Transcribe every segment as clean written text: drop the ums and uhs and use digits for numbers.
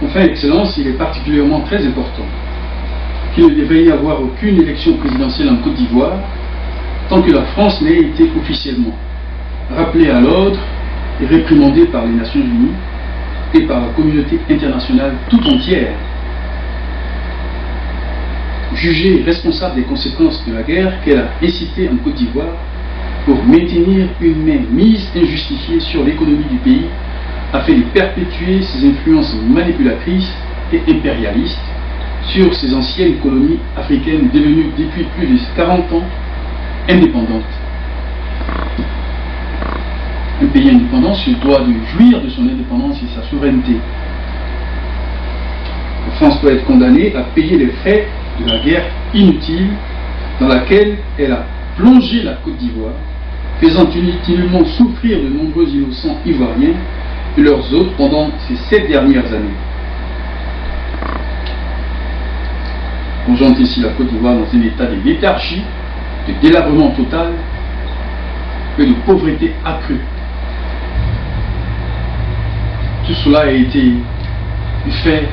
Enfin, Excellence, il est particulièrement très important qu'il ne devrait y avoir aucune élection présidentielle en Côte d'Ivoire tant que la France n'ait été officiellement rappelée à l'ordre et réprimandée par les Nations Unies et par la communauté internationale tout entière, jugée responsable des conséquences de la guerre qu'elle a incitée en Côte d'Ivoire pour maintenir une main mise injustifiée sur l'économie du pays afin de perpétuer ses influences manipulatrices et impérialistes sur ces anciennes colonies africaines devenues depuis plus de 40 ans indépendantes. Un pays indépendant se doit de jouir de son indépendance et sa souveraineté. La France doit être condamnée à payer les frais de la guerre inutile dans laquelle elle a plongé la Côte d'Ivoire, faisant inutilement souffrir de nombreux innocents ivoiriens et leurs hôtes pendant ces 7 dernières années. Plongeant ainsi la Côte d'Ivoire dans un état de léthargie, de délabrement total et de pauvreté accrue. Tout cela a été fait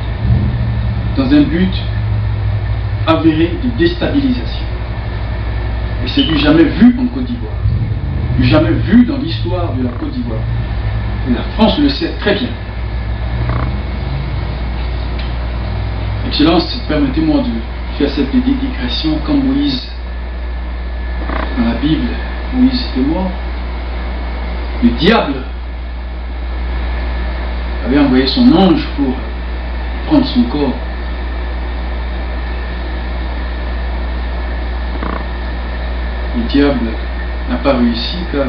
dans un but avéré de déstabilisation. Et c'est du jamais vu en Côte d'Ivoire, du jamais vu dans l'histoire de la Côte d'Ivoire. Et la France le sait très bien. Excellence, permettez-moi de faire cette digression comme Moïse dans la Bible. Moïse est mort. Le diable avait envoyé son ange pour prendre son corps. Le diable n'a pas réussi car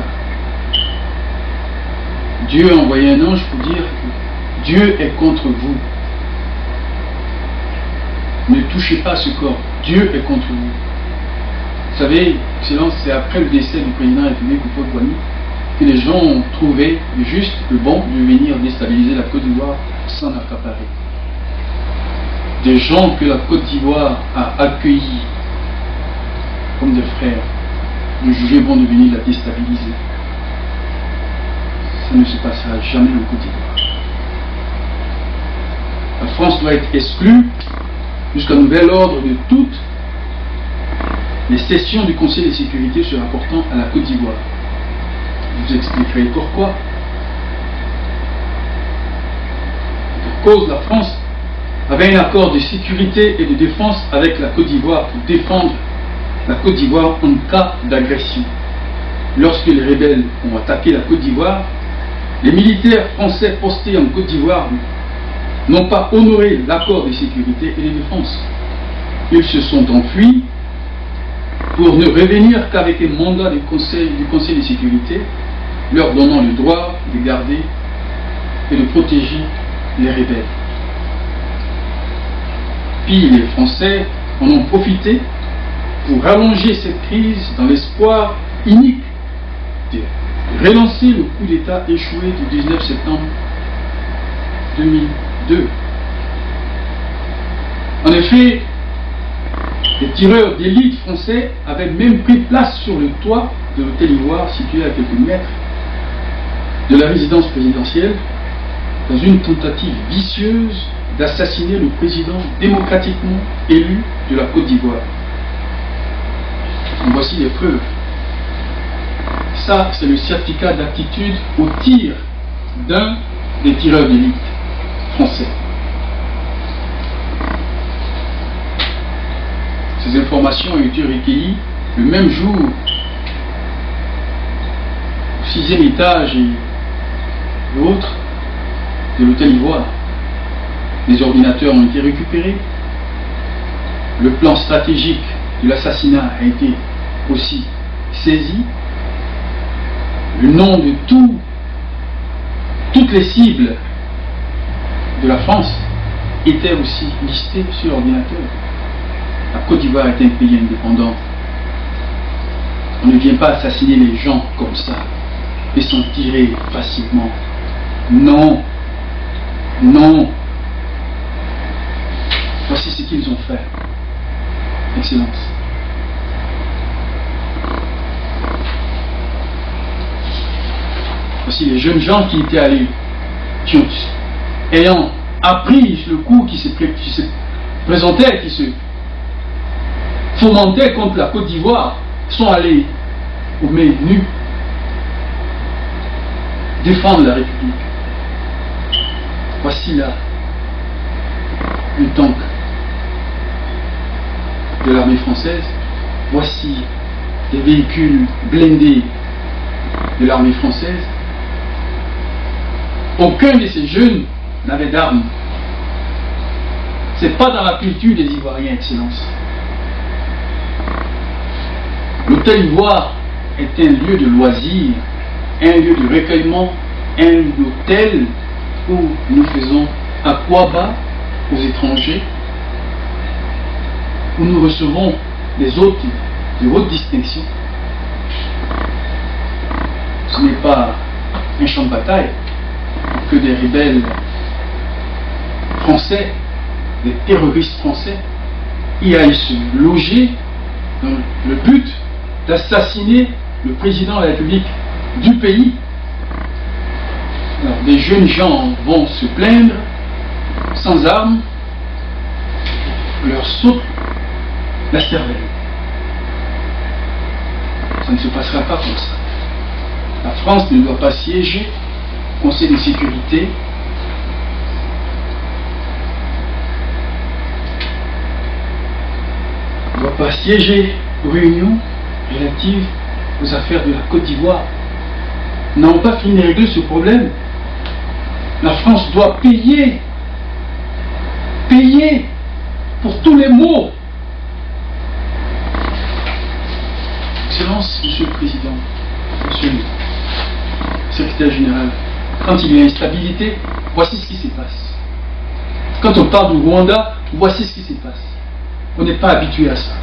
Dieu a envoyé un ange pour dire que Dieu est contre vous. Ne touchez pas ce corps. Dieu est contre vous. Vous savez, Excellence, c'est après le décès du président de la République, Houphouët-Boigny, que les gens ont trouvé juste le bon de venir déstabiliser la Côte d'Ivoire sans accaparer. Des gens que la Côte d'Ivoire a accueillis comme des frères, ont jugé bon de venir la déstabiliser. Ça ne se passera jamais en Côte d'Ivoire. La France doit être exclue jusqu'à nouvel ordre de toutes les sessions du Conseil de sécurité se rapportant à la Côte d'Ivoire. Je vous expliquerai pourquoi. Pour cause, la France avait un accord de sécurité et de défense avec la Côte d'Ivoire pour défendre la Côte d'Ivoire en cas d'agression. Lorsque les rebelles ont attaqué la Côte d'Ivoire, les militaires français postés en Côte d'Ivoire n'ont pas honoré l'accord de sécurité et de défense. Ils se sont enfuis pour ne revenir qu'avec un mandat du Conseil de sécurité leur donnant le droit de garder et de protéger les rebelles. Puis les Français en ont profité pour rallonger cette crise dans l'espoir inique de relancer le coup d'État échoué du 19 septembre 2002. En effet, les tireurs d'élite français avaient même pris place sur le toit de l'hôtel Ivoire situé à quelques mètres de la résidence présidentielle dans une tentative vicieuse d'assassiner le président démocratiquement élu de la Côte d'Ivoire. En voici les preuves. Ça, c'est le certificat d'aptitude au tir d'un des tireurs d'élite français. Ces informations ont été recueillies le même jour au 6e étage et autres de l'hôtel Ivoire. Les ordinateurs ont été récupérés. Le plan stratégique de l'assassinat a été aussi saisi. Le nom de toutes les cibles de la France était aussi listé sur l'ordinateur. La Côte d'Ivoire est un pays indépendant. On ne vient pas assassiner les gens comme ça et s'en tirer facilement. Non. Non. Voici ce qu'ils ont fait. Excellence. Voici les jeunes gens qui étaient allés, ayant appris le coup qui se présentait, qui se fomentait contre la Côte d'Ivoire, sont allés aux mains nues défendre la République. Voici là le tank de l'armée française. Voici les véhicules blindés de l'armée française. Aucun de ces jeunes n'avait d'armes. C'est pas dans la culture des Ivoiriens, Excellence. L'hôtel Ivoire est un lieu de loisirs, un lieu de recueillement, un hôtel où nous faisons aquaba aux étrangers, où nous recevons des hôtes de haute distinction. Ce n'est pas un champ de bataille que des rebelles français, des terroristes français, y aillent se loger dans le but d'assassiner le président de la République du pays. Alors, des jeunes gens vont se plaindre, sans armes, leur saute la cervelle. Ça ne se passera pas comme ça. La France ne doit pas siéger au Conseil de sécurité. Ne doit pas siéger aux réunions relatives aux affaires de la Côte d'Ivoire. Nous n'avons pas fini de régler ce problème. La France doit payer pour tous les maux. Excellence, Monsieur le Président, Monsieur le Secrétaire Général, quand il y a instabilité, voici ce qui se passe. Quand on parle du Rwanda, voici ce qui se passe. On n'est pas habitué à ça.